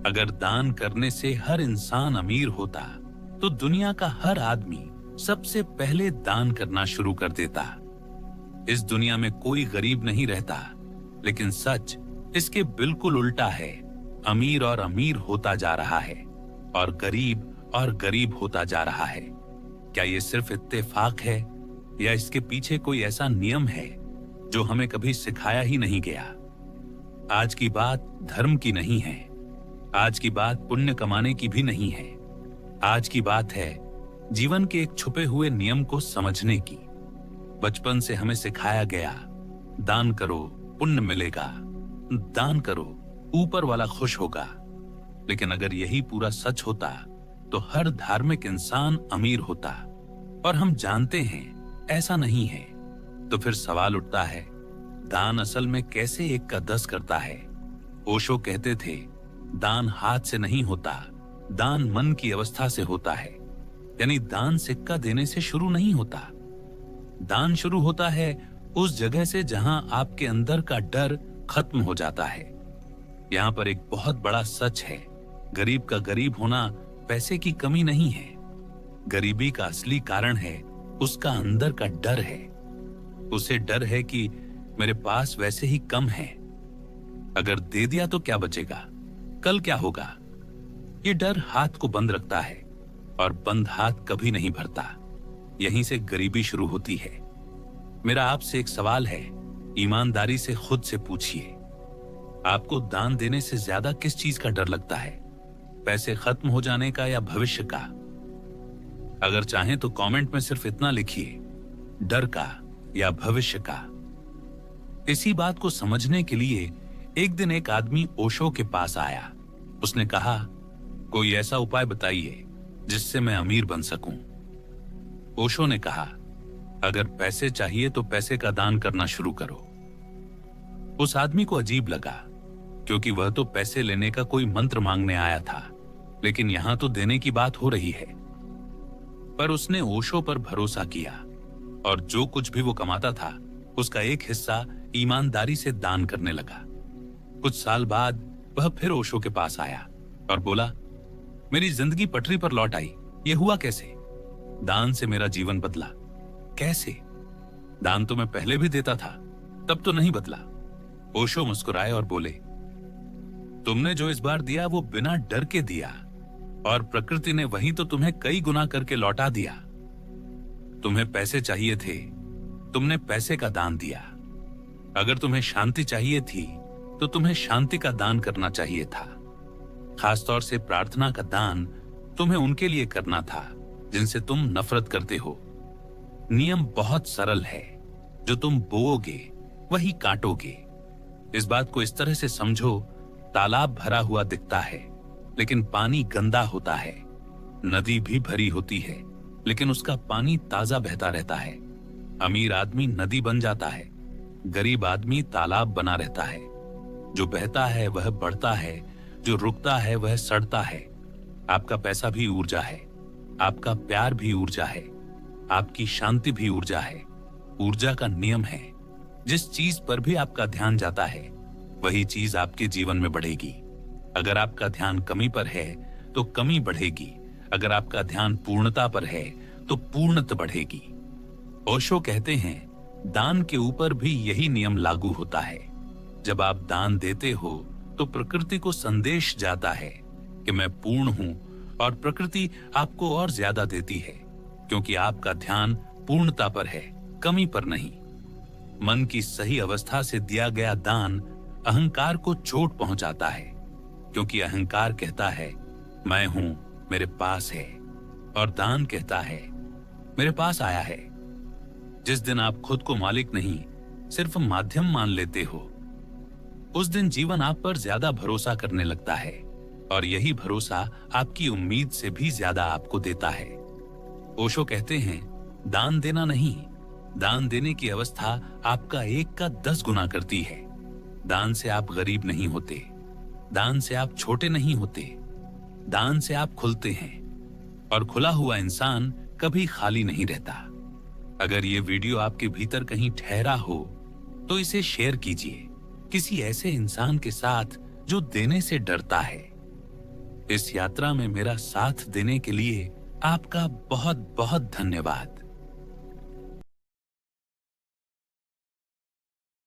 अगर दान करने से हर इंसान अमीर होता तो दुनिया का हर आदमी सबसे पहले दान करना शुरू कर देता। इस दुनिया में कोई गरीब नहीं रहता, लेकिन सच इसके बिल्कुल उल्टा है। अमीर और अमीर होता जा रहा है और गरीब होता जा रहा है। क्या ये सिर्फ इत्तेफाक है या इसके पीछे कोई ऐसा नियम है जो हमें कभी सिखाया ही नहीं गया? आज की बात धर्म की नहीं है, आज की बात पुण्य कमाने की भी नहीं है। आज की बात है जीवन के एक छुपे हुए नियम को समझने की। बचपन से हमें सिखाया गया, दान करो पुण्य मिलेगा, दान करो ऊपर वाला खुश होगा। लेकिन अगर यही पूरा सच होता तो हर धार्मिक इंसान अमीर होता, और हम जानते हैं ऐसा नहीं है। तो फिर सवाल उठता है, दान असल में कैसे 1 का 10 करता है? ओशो कहते थे, दान हाथ से नहीं होता, दान मन की अवस्था से होता है। यानी दान सिक्का देने से शुरू नहीं होता, दान शुरू होता है उस जगह से जहां आपके अंदर का डर खत्म हो जाता है। यहां पर एक बहुत बड़ा सच है, गरीब का गरीब होना पैसे की कमी नहीं है। गरीबी का असली कारण है उसका अंदर का डर है। उसे डर है कि मेरे पास वैसे ही कम है, अगर दे दिया तो क्या बचेगा, कल क्या होगा। ये डर हाथ को बंद रखता है और बंद हाथ कभी नहीं भरता। यहीं से गरीबी शुरू होती है। मेरा आपसे एक सवाल है, ईमानदारी से खुद से पूछिए, आपको दान देने से ज्यादा किस चीज का डर लगता है? पैसे खत्म हो जाने का या भविष्य का? अगर चाहें तो कमेंट में सिर्फ इतना लिखिए, डर का या भविष्य का। इसी बात को समझने के लिए एक दिन एक आदमी ओशो के पास आया। उसने कहा, कोई ऐसा उपाय बताइए जिससे मैं अमीर बन सकूं। ओशो ने कहा, अगर पैसे चाहिए तो पैसे का दान करना शुरू करो। उस आदमी को अजीब लगा, क्योंकि वह तो पैसे लेने का कोई मंत्र मांगने आया था, लेकिन यहां तो देने की बात हो रही है। पर उसने ओशो पर भरोसा किया और जो कुछ भी वो कमाता था उसका एक हिस्सा ईमानदारी से दान करने लगा। कुछ साल बाद वह फिर ओशो के पास आया और बोला, मेरी जिंदगी पटरी पर लौट आई। ये हुआ कैसे? दान से मेरा जीवन बदला। कैसे? दान तो मैं पहले भी देता था, तब तो नहीं बदला। ओशो मुस्कुराए और बोले, तुमने जो इस बार दिया वो बिना डर के दिया, और प्रकृति ने वही तो तुम्हें कई गुना करके लौटा दिया। तुम्हें पैसे चाहिए थे, तुमने पैसे का दान दिया। अगर तुम्हें शांति चाहिए थी तो तुम्हें शांति का दान करना चाहिए था। खासतौर से प्रार्थना का दान तुम्हें उनके लिए करना था जिनसे तुम नफरत करते हो। नियम बहुत सरल है, जो तुम बोओगे वही काटोगे। इस बात को इस तरह से समझो, तालाब भरा हुआ दिखता है लेकिन पानी गंदा होता है। नदी भी भरी होती है लेकिन उसका पानी ताजा बहता रहता है। अमीर आदमी नदी बन जाता है, गरीब आदमी तालाब बना रहता है। जो बहता है वह बढ़ता है, जो रुकता है वह सड़ता है। आपका पैसा भी ऊर्जा है, आपका प्यार भी ऊर्जा है, आपकी शांति भी ऊर्जा है। ऊर्जा का नियम है, जिस चीज पर भी आपका ध्यान जाता है वही चीज आपके जीवन में बढ़ेगी। अगर आपका ध्यान कमी पर है तो कमी बढ़ेगी, अगर आपका ध्यान पूर्णता पर है तो पूर्णता बढ़ेगी। ओशो कहते हैं, दान के ऊपर भी यही नियम लागू होता है। जब आप दान देते हो तो प्रकृति को संदेश जाता है कि मैं पूर्ण हूं, और प्रकृति आपको और ज्यादा देती है, क्योंकि आपका ध्यान पूर्णता पर है, कमी पर नहीं। मन की सही अवस्था से दिया गया दान अहंकार को चोट पहुंचाता है, क्योंकि अहंकार कहता है मैं हूं, मेरे पास है, और दान कहता है मेरे पास आया है। जिस दिन आप खुद को मालिक नहीं सिर्फ माध्यम मान लेते हो, उस दिन जीवन आप पर ज्यादा भरोसा करने लगता है, और यही भरोसा आपकी उम्मीद से भी ज्यादा आपको देता है। ओशो कहते हैं, दान देना नहीं, दान देने की अवस्था आपका 1 का 10 गुना करती है। दान से आप गरीब नहीं होते, दान से आप छोटे नहीं होते, दान से आप खुलते हैं, और खुला हुआ इंसान कभी खाली नहीं रहता। अगर ये वीडियो आपके भीतर कहीं ठहरा हो तो इसे शेयर कीजिए किसी ऐसे इंसान के साथ जो देने से डरता है। इस यात्रा में मेरा साथ देने के लिए आपका बहुत बहुत धन्यवाद।